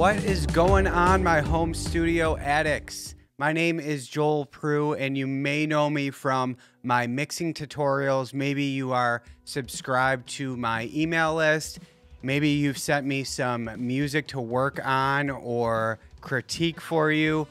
What is going on, my home studio addicts? My name is Joel Prue, and you may know me from my mixing tutorials. Maybe you are subscribed to my email list. Maybe you've sent me some music to work on or critique for you.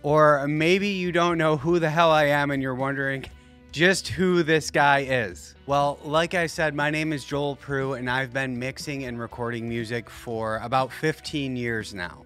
Or maybe you don't know who the hell I am and you're wondering just who this guy is. Well, like I said, my name is Joel Prue, and I've been mixing and recording music for about 15 years now.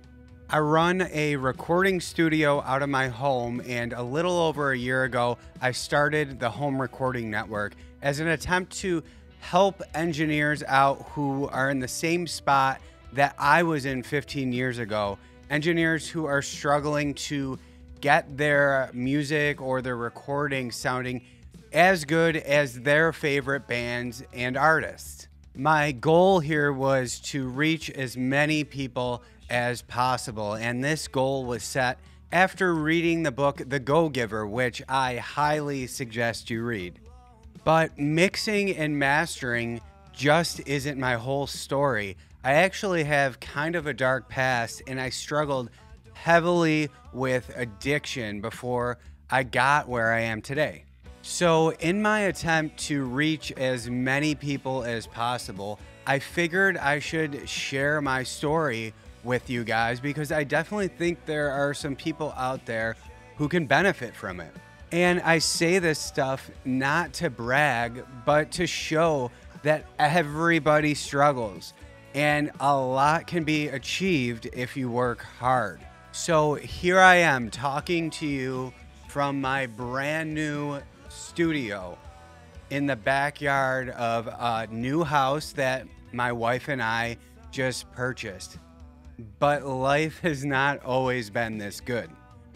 I run a recording studio out of my home, and a little over a year ago, I started the Home Recording Network as an attempt to help engineers out who are in the same spot that I was in 15 years ago. Engineers who are struggling to get their music or their recording sounding as good as their favorite bands and artists. My goal here was to reach as many people as possible, and this goal was set after reading the book The Go-Giver, which I highly suggest you read. But mixing and mastering just isn't my whole story. I actually have kind of a dark past, and I struggled heavily with addiction before I got where I am today. So in my attempt to reach as many people as possible, I figured I should share my story with you guys because I definitely think there are some people out there who can benefit from it. And I say this stuff not to brag, but to show that everybody struggles and a lot can be achieved if you work hard. So here I am talking to you from my brand new studio in the backyard of a new house that my wife and I just purchased. But life has not always been this good.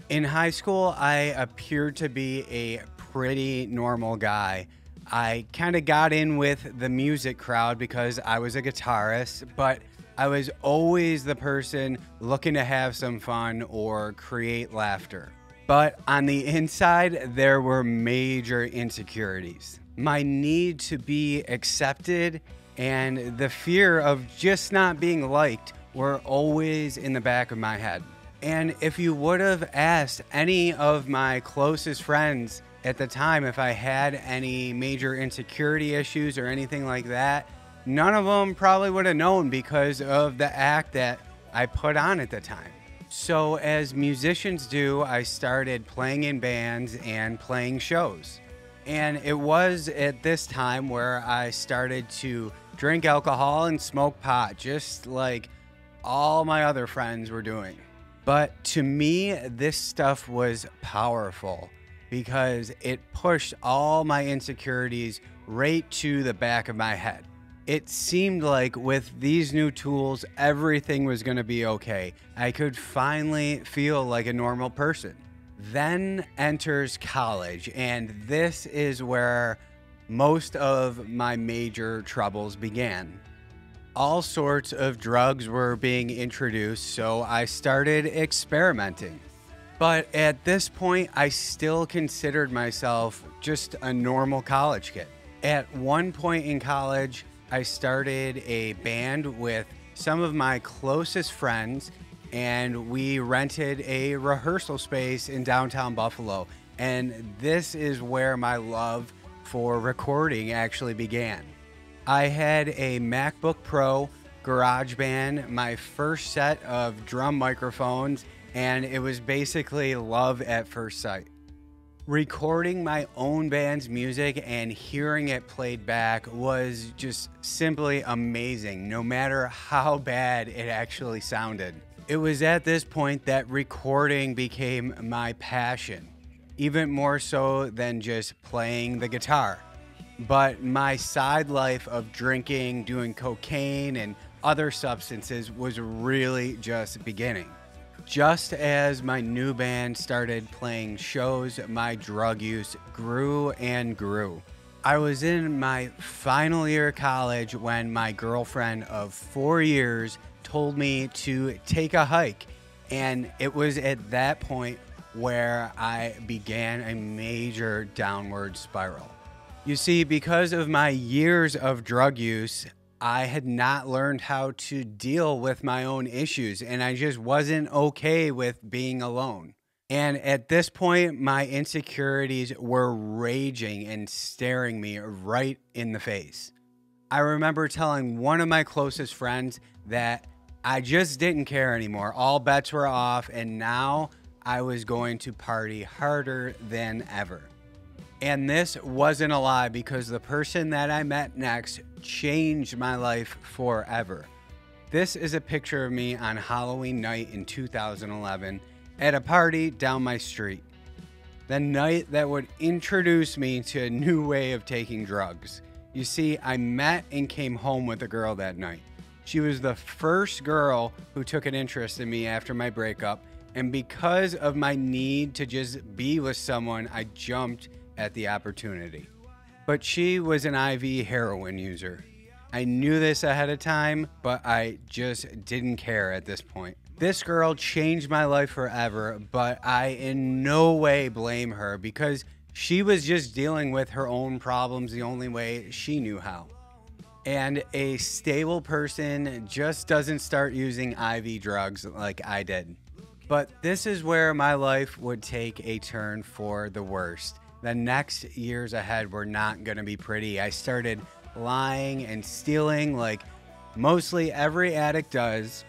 In high school, I appeared to be a pretty normal guy. I kind of got in with the music crowd because I was a guitarist, but I was always the person looking to have some fun or create laughter. But on the inside, there were major insecurities. My need to be accepted and the fear of just not being liked were always in the back of my head. And if you would have asked any of my closest friends at the time if I had any major insecurity issues or anything like that, none of them probably would have known because of the act that I put on at the time. So as musicians do, I started playing in bands and playing shows. And it was at this time where I started to drink alcohol and smoke pot, just like all my other friends were doing. But to me, this stuff was powerful because it pushed all my insecurities right to the back of my head. It seemed like with these new tools, everything was going to be okay. I could finally feel like a normal person. Then enters college, and this is where most of my major troubles began. All sorts of drugs were being introduced, so I started experimenting. But at this point, I still considered myself just a normal college kid. At one point in college, I started a band with some of my closest friends, and we rented a rehearsal space in downtown Buffalo. And this is where my love for recording actually began. I had a MacBook Pro, GarageBand, my first set of drum microphones, and it was basically love at first sight. Recording my own band's music and hearing it played back was just simply amazing, no matter how bad it actually sounded. It was at this point that recording became my passion, even more so than just playing the guitar. But my side life of drinking, doing cocaine, and other substances was really just beginning. Just as my new band started playing shows, my drug use grew and grew. I was in my final year of college when my girlfriend of 4 years told me to take a hike. And it was at that point where I began a major downward spiral. You see, because of my years of drug use, I had not learned how to deal with my own issues, and I just wasn't okay with being alone. And at this point, my insecurities were raging and staring me right in the face. I remember telling one of my closest friends that I just didn't care anymore. All bets were off, and now I was going to party harder than ever. And this wasn't a lie, because the person that I met next changed my life forever. This is a picture of me on Halloween night in 2011 at a party down my street. The night that would introduce me to a new way of taking drugs. You see, I met and came home with a girl that night. She was the first girl who took an interest in me after my breakup, and because of my need to just be with someone, I jumped at the opportunity. But she was an IV heroin user. I knew this ahead of time, but I just didn't care at this point. This girl changed my life forever, but I in no way blame her, because she was just dealing with her own problems the only way she knew how. And a stable person just doesn't start using IV drugs like I did. But this is where my life would take a turn for the worst. The next years ahead were not going to be pretty. I started lying and stealing like mostly every addict does.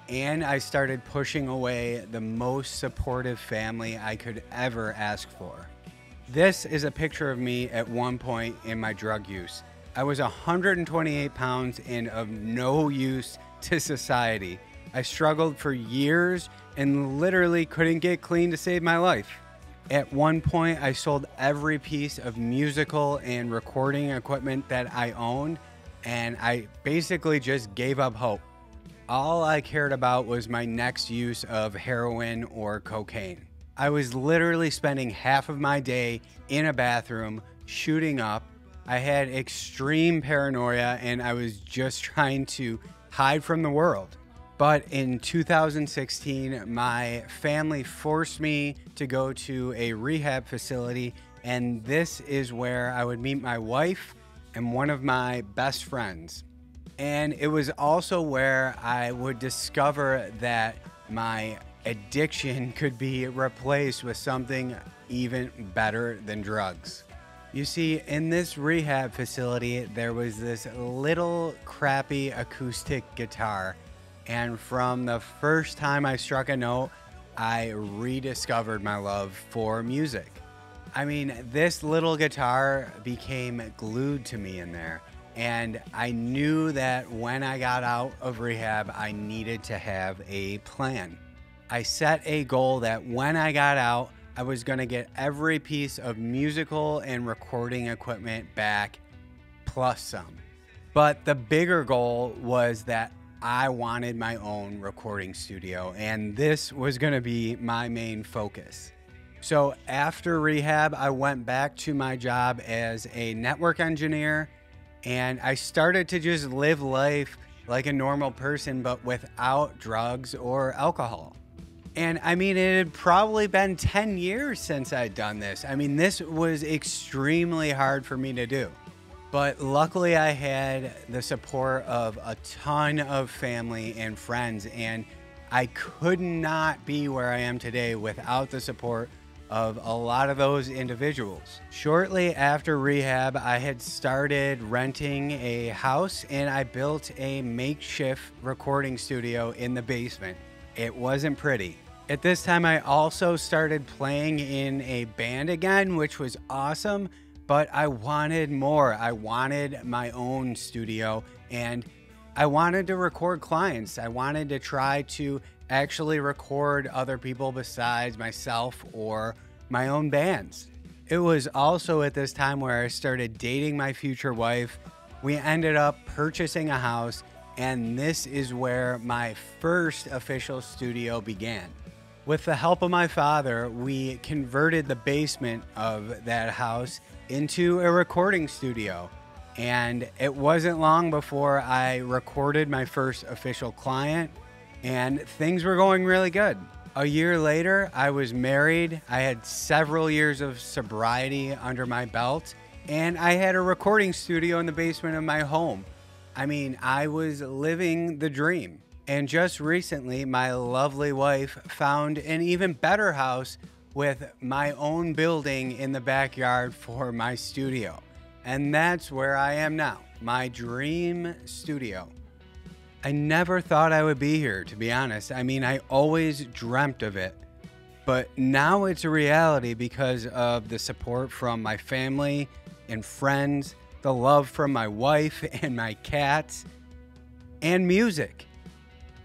And I started pushing away the most supportive family I could ever ask for. This is a picture of me at one point in my drug use. I was 128 pounds and of no use to society. I struggled for years and literally couldn't get clean to save my life. At one point, I sold every piece of musical and recording equipment that I owned, and I basically just gave up hope. All I cared about was my next use of heroin or cocaine. I was literally spending half of my day in a bathroom shooting up. I had extreme paranoia, and I was just trying to hide from the world. But in 2016, my family forced me to go to a rehab facility, and this is where I would meet my wife and one of my best friends. And it was also where I would discover that my addiction could be replaced with something even better than drugs. You see, in this rehab facility, there was this little crappy acoustic guitar. And from the first time I struck a note, I rediscovered my love for music. I mean, this little guitar became glued to me in there. And I knew that when I got out of rehab, I needed to have a plan. I set a goal that when I got out, I was going to get every piece of musical and recording equipment back, plus some. But the bigger goal was that I wanted my own recording studio, and this was going to be my main focus. So after rehab, I went back to my job as a network engineer, and I started to just live life like a normal person, but without drugs or alcohol. And I mean, it had probably been 10 years since I'd done this. I mean, this was extremely hard for me to do. But luckily, I had the support of a ton of family and friends, and I could not be where I am today without the support of a lot of those individuals. Shortly after rehab, I had started renting a house, and I built a makeshift recording studio in the basement. It wasn't pretty. At this time, I also started playing in a band again, which was awesome. But I wanted more. I wanted my own studio, and I wanted to record clients. I wanted to try to actually record other people besides myself or my own bands. It was also at this time where I started dating my future wife. We ended up purchasing a house, and this is where my first official studio began. With the help of my father, we converted the basement of that house into a recording studio. And it wasn't long before I recorded my first official client, and things were going really good. A year later, I was married. I had several years of sobriety under my belt, and I had a recording studio in the basement of my home. I mean, I was living the dream. And just recently, my lovely wife found an even better house with my own building in the backyard for my studio. And that's where I am now, my dream studio. I never thought I would be here, to be honest. I mean, I always dreamt of it. But now it's a reality because of the support from my family and friends, the love from my wife and my cats, and music,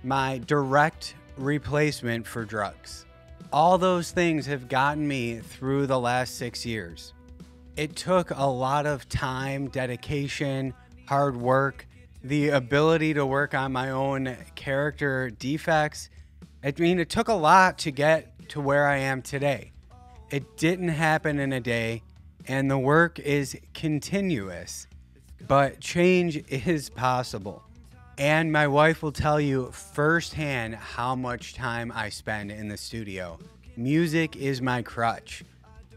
my direct replacement for drugs. All those things have gotten me through the last 6 years. It took a lot of time, dedication, hard work, the ability to work on my own character defects. I mean, it took a lot to get to where I am today. It didn't happen in a day, and the work is continuous, but change is possible. And my wife will tell you firsthand how much time I spend in the studio. Music is my crutch.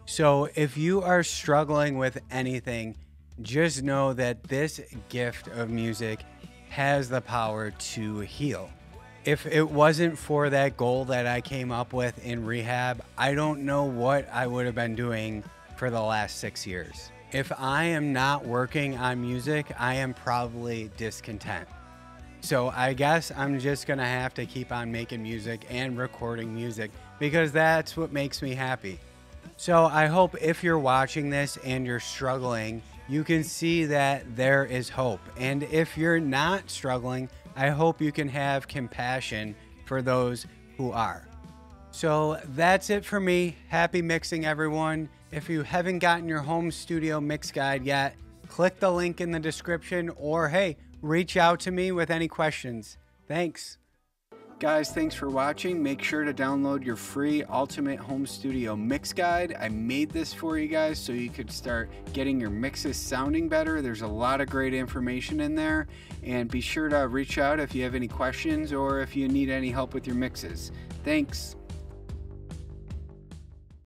So if you are struggling with anything, just know that this gift of music has the power to heal. If it wasn't for that goal that I came up with in rehab, I don't know what I would have been doing for the last 6 years. If I am not working on music, I am probably discontent. So I guess I'm just gonna have to keep on making music and recording music because that's what makes me happy. So I hope if you're watching this and you're struggling, you can see that there is hope. And if you're not struggling, I hope you can have compassion for those who are. So that's it for me. Happy mixing, everyone. If you haven't gotten your home studio mix guide yet, click the link in the description, or hey, reach out to me with any questions. Thanks. Guys, thanks for watching. Make sure to download your free Ultimate Home Studio Mix Guide. I made this for you guys so you could start getting your mixes sounding better. There's a lot of great information in there. And be sure to reach out if you have any questions or if you need any help with your mixes. Thanks.